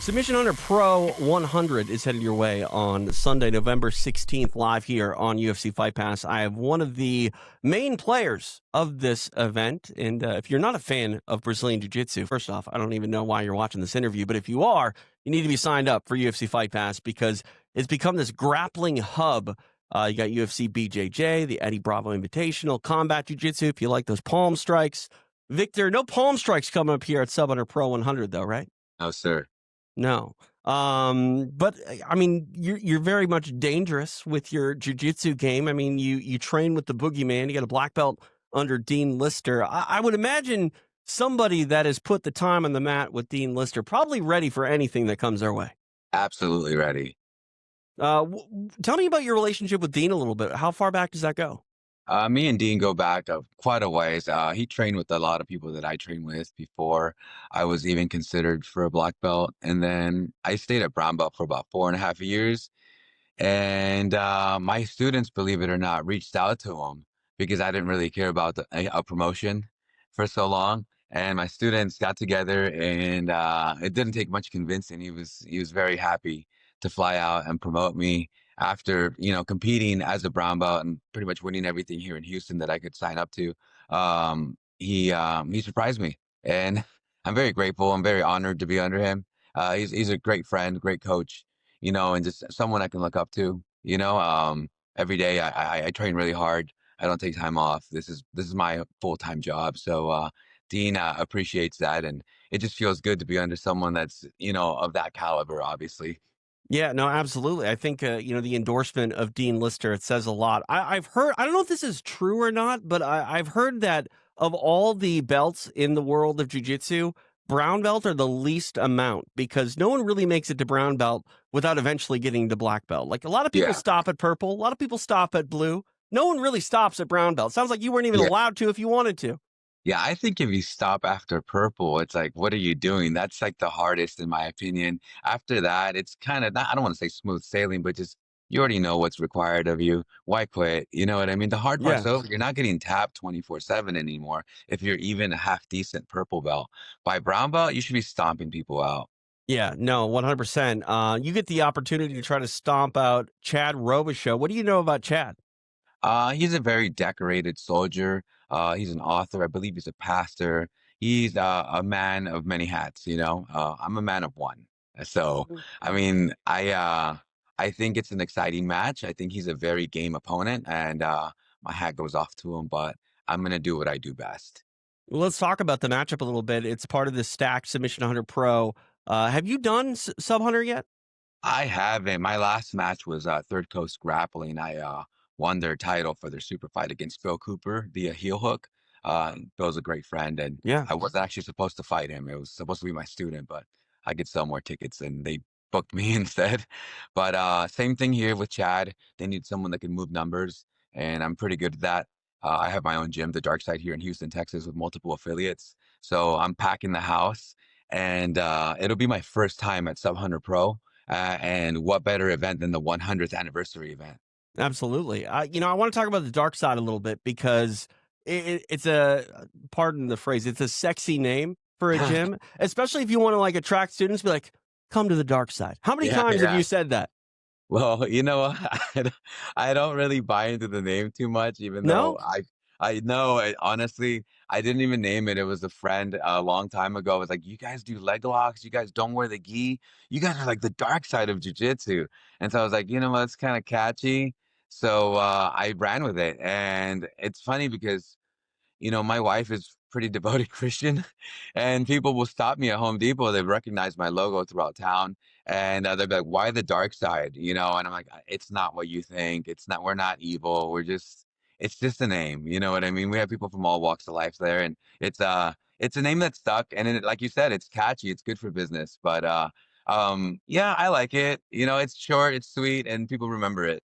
Submission Hunter Pro 100 is headed your way on Sunday, November 16th, live here on UFC Fight Pass. I have one of the main players of this event. And if you're not a fan of Brazilian Jiu-Jitsu, first off, I don't even know why you're watching this interview. But if you are, you need to be signed up for UFC Fight Pass because it's become this grappling hub. You got ufcbjj, the Eddie Bravo Invitational, Combat Jiu-Jitsu, if you like those palm strikes. Victor, no palm strikes coming up here at Sub Hunter Pro 100, though, right? No, sir. No. But I mean, you're very much dangerous with your jiu-jitsu game. I mean, you train with the boogeyman. You got a black belt under Dean Lister. I would imagine somebody that has put the time on the mat with Dean Lister probably ready for anything that comes their way. Absolutely ready. Tell me about your relationship with Dean a little bit. How far back does that go? Me and Dean go back quite a ways. He trained with a lot of people that I trained with before I was even considered for a black belt. And then I stayed at brown belt for about 4.5 years. And my students, believe it or not, reached out to him because I didn't really care about a promotion for so long. And my students got together, and it didn't take much convincing. He was very happy to fly out and promote me after competing as a brown belt and pretty much winning everything here in Houston that I could sign up to. He surprised me, and I'm very grateful. I'm very honored to be under him. He's a great friend, great coach, and just someone I can look up to. Every day I train really hard. I don't take time off. This is my full-time job. So Dean appreciates that, and it just feels good to be under someone that's of that caliber, obviously. Yeah, no, absolutely. I think, the endorsement of Dean Lister, it says a lot. I've heard, I don't know if this is true or not, but I've heard that of all the belts in the world of jiu-jitsu, brown belt are the least amount because no one really makes it to brown belt without eventually getting to black belt. Like a lot of people Yeah. stop at purple, a lot of people stop at blue. No one really stops at brown belt. Sounds like you weren't even Yeah. allowed to if you wanted to. Yeah, I think if you stop after purple, it's like, what are you doing? That's like the hardest, in my opinion. After that, it's kind of not, I don't want to say smooth sailing, but just you already know what's required of you. Why quit? You know what I mean? The hard part's Yeah. over. You're not getting tapped 24/7 anymore if you're even a half decent purple belt. By brown belt, you should be stomping people out. Yeah, no, 100%. You get the opportunity to try to stomp out Chad Robichaux. What do you know about Chad? He's a very decorated soldier. He's an author. I believe he's a pastor. He's a man of many hats. I'm a man of one. So, I mean, I think it's an exciting match. I think he's a very game opponent, and my hat goes off to him, but I'm gonna do what I do best. Well, let's talk about the matchup a little bit. It's part of the stacked Submission Hunter Pro. Have you done Sub Hunter yet? I haven't. My last match was Third Coast Grappling. I won their title for their super fight against Bill Cooper via heel hook. Bill's a great friend, and Yeah. I wasn't actually supposed to fight him. It was supposed to be my student, but I could sell more tickets, and they booked me instead. But same thing here with Chad. They need someone that can move numbers, and I'm pretty good at that. I have my own gym, the Dark Side, here in Houston, Texas, with multiple affiliates. So I'm packing the house, and it'll be my first time at Sub Hunter Pro. And what better event than the 100th anniversary event? Absolutely. I want to talk about the dark side a little bit because it's pardon the phrase, it's a sexy name for a gym, especially if you want to like attract students, be like, come to the dark side. How many Yeah, times have yeah. you said that? Well, I don't really buy into the name too much, even No? though I know honestly, I didn't even name it. It was a friend a long time ago. It was like, you guys do leg locks, you guys don't wear the gi, you guys are like the dark side of jujitsu. And so I was like, what, it's kind of catchy. So I ran with it. And it's funny because my wife is pretty devoted Christian, and people will stop me at Home Depot. They recognize my logo throughout town, and they'll be like, "Why the dark side?" And I'm like, "It's not what you think. It's not. We're not evil. It's just a name. You know what I mean? We have people from all walks of life there, and it's a name that stuck. And like you said, it's catchy. It's good for business. But yeah, I like it. It's short, it's sweet, and people remember it.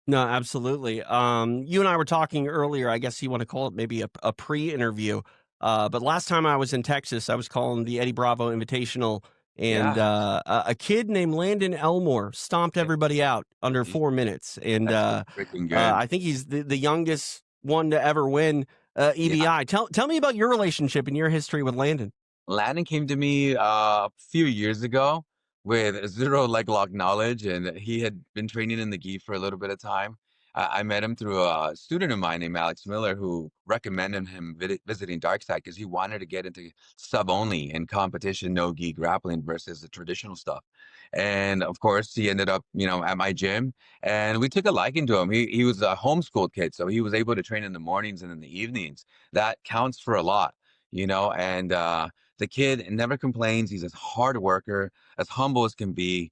No, absolutely. You and I were talking earlier. I guess you want to call it maybe a pre-interview. But last time I was in Texas, I was calling the Eddie Bravo Invitational, and Yeah, a kid named Landon Elmore stomped yeah, everybody out under he's 4 minutes. And that's freaking good. I think he's the youngest one to ever win Yeah. EBI. Tell me about your relationship and your history with Landon. Landon came to me a few years ago. with zero leg lock knowledge, and he had been training in the gi for a little bit of time. I met him through a student of mine named Alex Miller, who recommended him visiting Darkside because he wanted to get into sub only and competition no gi grappling versus the traditional stuff. And of course, he ended up, at my gym, and we took a liking to him. He was a homeschooled kid, so he was able to train in the mornings and in the evenings. That counts for a lot, and the kid never complains. He's a hard worker, as humble as can be,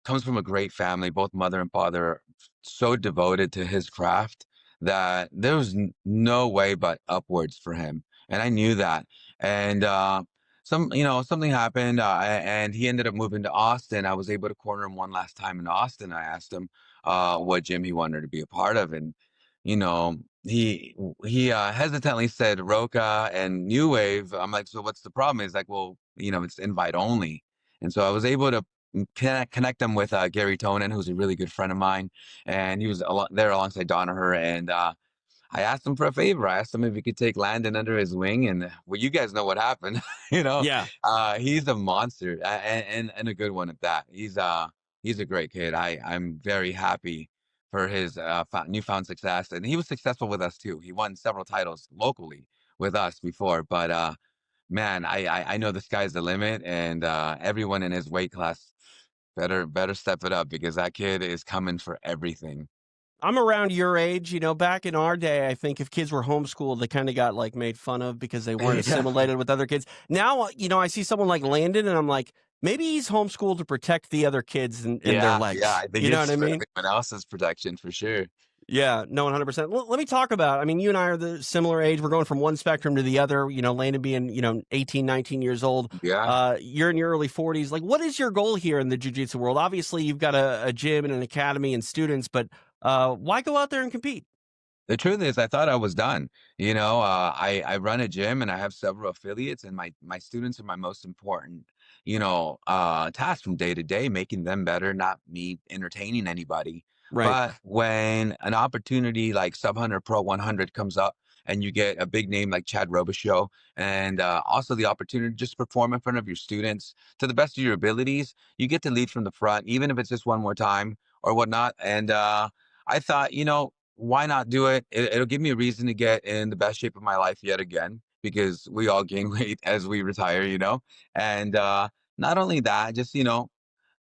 comes from a great family. Both mother and father are so devoted to his craft that there was no way but upwards for him. And I knew that. And something happened, and he ended up moving to Austin. I was able to corner him one last time in Austin. I asked him what gym he wanted to be a part of, and you know, he hesitantly said Roca and New Wave. I'm like, so what's the problem? He's like, well, it's invite only. And so I was able to connect them with Gary Tonin, who's a really good friend of mine, and he was there alongside Donaher. And I asked him for a favor. I asked him if he could take Landon under his wing, and well, you guys know what happened. Yeah. He's a monster, and a good one at that. He's a great kid. I'm very happy for his newfound success, and he was successful with us too. He won several titles locally with us before, but man, I know the sky's the limit, and everyone in his weight class better step it up because that kid is coming for everything. I'm around your age, back in our day, I think if kids were homeschooled, they kind of got like made fun of because they weren't Yeah. assimilated with other kids. Now, I see someone like Landon and I'm like, maybe he's homeschooled to protect the other kids and their Yeah, legs. I think You know what it's I for mean? everyone else's protection for sure. Yeah, no, 100%. Let me talk about, I mean, you and I are the similar age. We're going from one spectrum to the other, Landon being, 18, 19 years old. Yeah. You're in your early 40s. Like, what is your goal here in the jiu-jitsu world? Obviously, you've got a gym and an academy and students, but why go out there and compete? The truth is, I thought I was done. I run a gym and I have several affiliates, and my students are my most important, task from day to day, making them better, not me entertaining anybody. Right. But when an opportunity like Sub 100 Pro 100 comes up, and you get a big name like Chad Robichaux, and also the opportunity to just perform in front of your students to the best of your abilities, you get to lead from the front, even if it's just one more time or whatnot. And I thought, why not do it? It'll give me a reason to get in the best shape of my life yet again, because we all gain weight as we retire, And not only that, just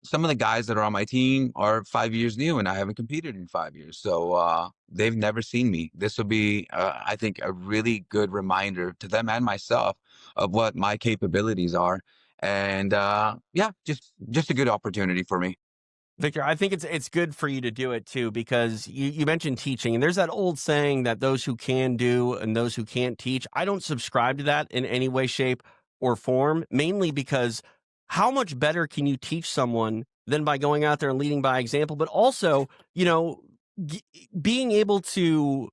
some of the guys that are on my team are 5 years new, and I haven't competed in 5 years, so they've never seen me. This will be, I think, a really good reminder to them and myself of what my capabilities are, and yeah, just a good opportunity for me. Victor, I think it's good for you to do it too because you mentioned teaching, and there's that old saying that those who can do and those who can't teach. I don't subscribe to that in any way, shape, or form, mainly because how much better can you teach someone than by going out there and leading by example? But also, g- being able to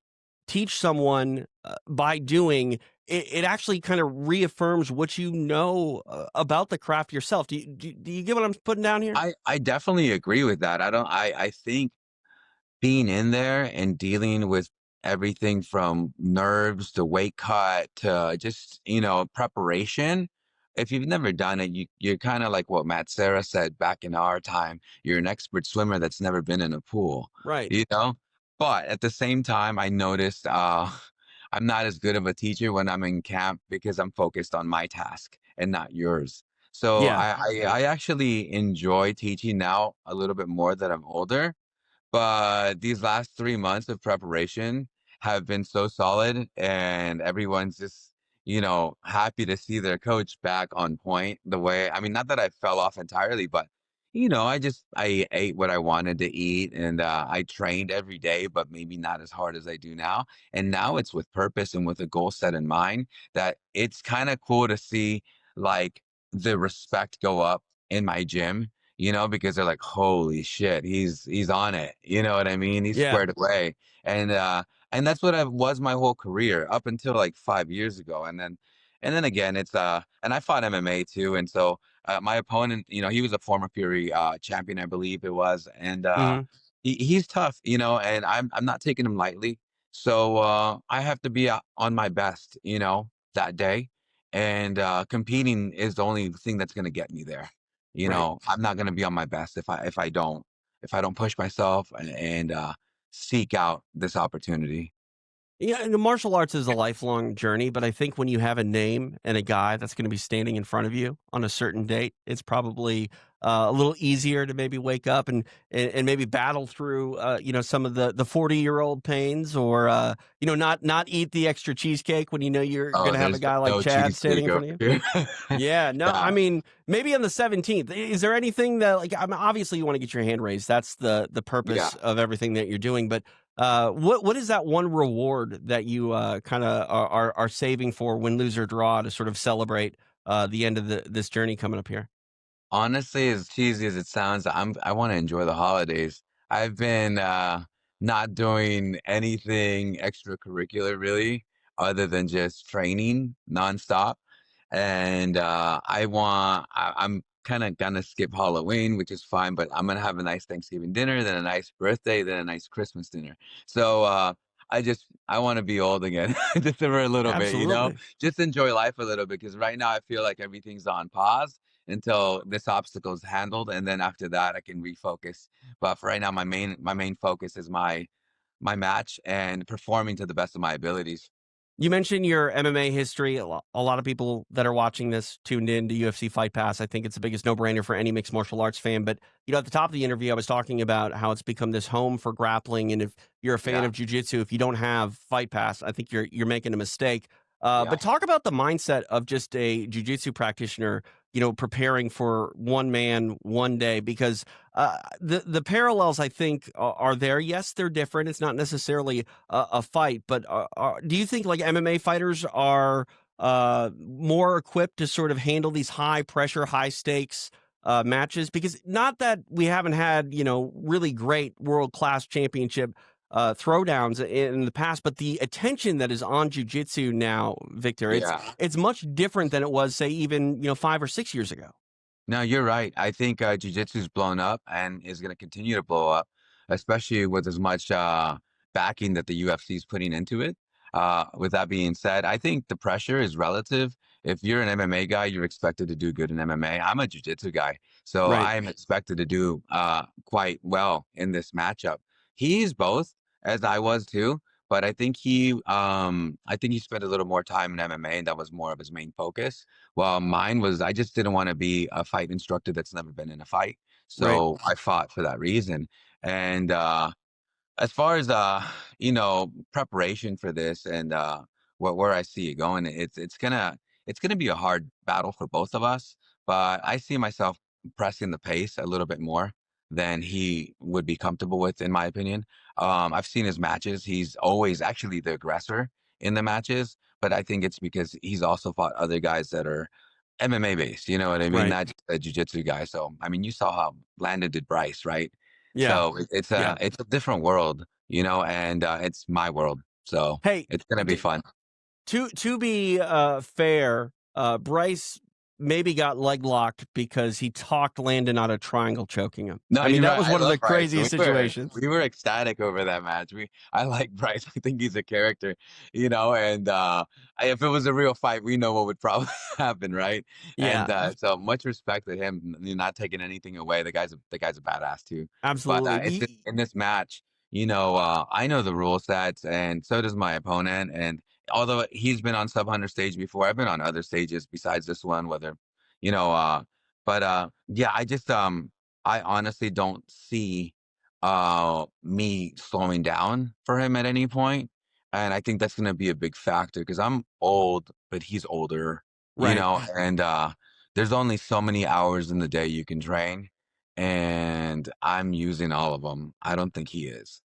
teach someone by doing it actually kind of reaffirms what you know about the craft yourself. Do you get what I'm putting down here? I definitely agree with that. I think being in there and dealing with everything from nerves to weight cut to just, preparation. If you've never done it, you're kind of like what Matt Sarah said back in our time. You're an expert swimmer that's never been in a pool, Right. you know? But at the same time, I noticed I'm not as good of a teacher when I'm in camp because I'm focused on my task and not yours. So Yeah. I actually enjoy teaching now a little bit more that I'm older, but these last 3 months of preparation have been so solid, and everyone's just, happy to see their coach back on point the way, I mean, not that I fell off entirely, but, I ate what I wanted to eat, and, I trained every day, but maybe not as hard as I do now. And now it's with purpose and with a goal set in mind that it's kinda cool to see, like, the respect go up in my gym, because they're like, "Holy shit, he's on it." You know what I mean? He's Yeah. squared away. And that's what I was my whole career up until like 5 years ago. And then again, it's and I fought MMA too. And so my opponent, he was a former Fury champion, I believe it was. And Mhm. he's tough, and I'm not taking him lightly. So I have to be on my best, that day. And competing is the only thing that's gonna get me there. Right. I'm not gonna be on my best if I don't push myself and seek out this opportunity. Yeah, and the martial arts is a lifelong journey, but I think when you have a name and a guy that's going to be standing in front of you on a certain date, it's probably a little easier to maybe wake up and maybe battle through some of the 40-year-old pains, or not eat the extra cheesecake when you know you're going Oh, to have a there's guy like no Chad standing cheesecake in over front of you. here. Yeah, no, I Yeah, mean, maybe on the 17th. Is there anything that, like, I mean, obviously you want to get your hand raised. That's the yeah. purpose of everything that you're doing. But what is that one reward that you kind of are saving for win, lose, or draw to sort of celebrate the end of this journey coming up here? Honestly, as cheesy as it sounds, I wanna enjoy the holidays. I've been, not doing anything extracurricular really, other than just training nonstop, and, I'm kinda gonna skip Halloween, which is fine, but I'm gonna have a nice Thanksgiving dinner, then a nice birthday, then a nice Christmas dinner. So, I wanna be old again, just for a little bit, you know? Absolutely. Just enjoy life a little bit, because right now I feel like everything's on pause until this obstacle is handled, and then after that I can refocus. But for right now, my main focus is my match and performing to the best of my abilities. You mentioned your MMA history. A lot of people that are watching this tuned in to UFC Fight Pass. I think it's the biggest no-brainer for any mixed martial arts fan. But at the top of the interview, I was talking about how it's become this home for grappling. And if you're a fan Yeah, of jujitsu, if you don't have Fight Pass, I think you're making a mistake. yeah, But talk about the mindset of just a jujitsu practitioner, preparing for one man, one day, because the parallels I think are there. Yes, they're different. It's not necessarily a fight. But do you think like MMA fighters are more equipped to sort of handle these high pressure, high stakes matches? Because not that we haven't had really great world class championship throwdowns in the past, but the attention that is on jujitsu now, Victor, it's yeah. it's much different than it was, say, even 5 or 6 years ago. No, you're right. I think jiu-jitsu's blown up and is going to continue to blow up, especially with as much backing that the UFC is putting into it. With that being said, I think the pressure is relative. If you're an MMA guy, you're expected to do good in MMA. I'm a jiu-jitsu guy, so Right, I'm expected to do quite well in this matchup. He's both, as I was too, but I think he spent a little more time in MMA, and that was more of his main focus. Well, mine was I just didn't want to be a fight instructor that's never been in a fight. right. So I fought for that reason. And as far as preparation for this and where I see it going, it's gonna be a hard battle for both of us. But I see myself pressing the pace a little bit more than he would be comfortable with, in my opinion. I've seen his matches. He's always actually the aggressor in the matches, but I think it's because he's also fought other guys that are MMA based. You know what I mean? Right. Not just a jiu-jitsu guy. So I mean, you saw how Landon did Bryce, right? Yeah. So it's Yeah. a different world, and it's my world. So Hey, it's gonna be fun. to be fair, Bryce maybe got leg locked because he talked Landon out of triangle choking him. No, I mean, you're that right. was I one of the love Bryce. We craziest were situations. we were ecstatic over that match. I like Bryce. I think he's a character, and if it was a real fight, we know what would probably happen, right? Yeah, And so much respect to him, not taking anything away. The guy's a badass too. But absolutely. it's just in this match, I know the rule sets, and so does my opponent. And although he's been on sub 100 stage before, I've been on other stages besides this one, whether you know. But yeah, I honestly don't see me slowing down for him at any point. And I think that's gonna be a big factor because I'm old, but he's older, Right. and there's only so many hours in the day you can train, and I'm using all of them. I don't think he is.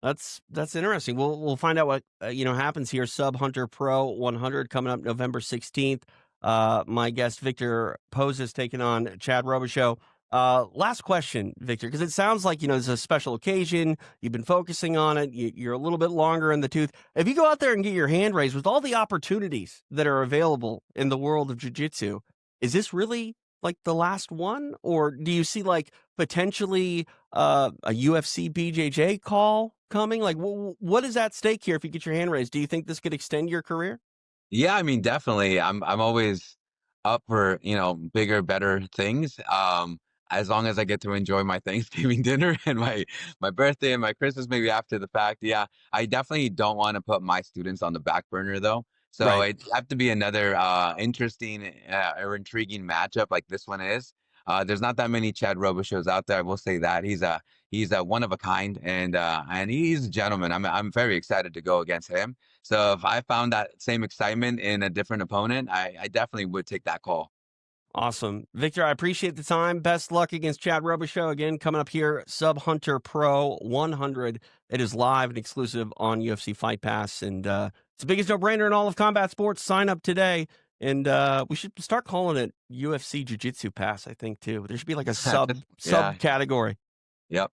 That's interesting. We'll find out what happens here. Sub Hunter Pro 100 coming up November 16th. My guest Victor Pozas taking on Chad Robichaux. Last question, Victor, because it sounds like it's a special occasion. You've been focusing on it. You're a little bit longer in the tooth. If you go out there and get your hand raised with all the opportunities that are available in the world of jiu-jitsu, is this really like the last one, or do you see like potentially a UFC BJJ call coming? Like, what is at stake here if you get your hand raised? Do you think this could extend your career? Yeah, I mean, definitely. I'm always up for, bigger, better things. As long as I get to enjoy my Thanksgiving dinner and my birthday and my Christmas maybe after the fact. Yeah, I definitely don't want to put my students on the back burner though. So Right. it have to be another interesting or intriguing matchup like this one is. There's not that many Chad Robichaux out there. I will say that he's a one of a kind, and he's a gentleman. I'm very excited to go against him. So if I found that same excitement in a different opponent, I definitely would take that call. Awesome. Victor, I appreciate the time. Best luck against Chad Robichaux again coming up here. Sub Hunter Pro 100. It is live and exclusive on UFC Fight Pass. And it's the biggest no brainer in all of combat sports. Sign up today. And we should start calling it UFC Jiu Jitsu Pass, I think, too. There should be like a Yeah. sub category. Yep.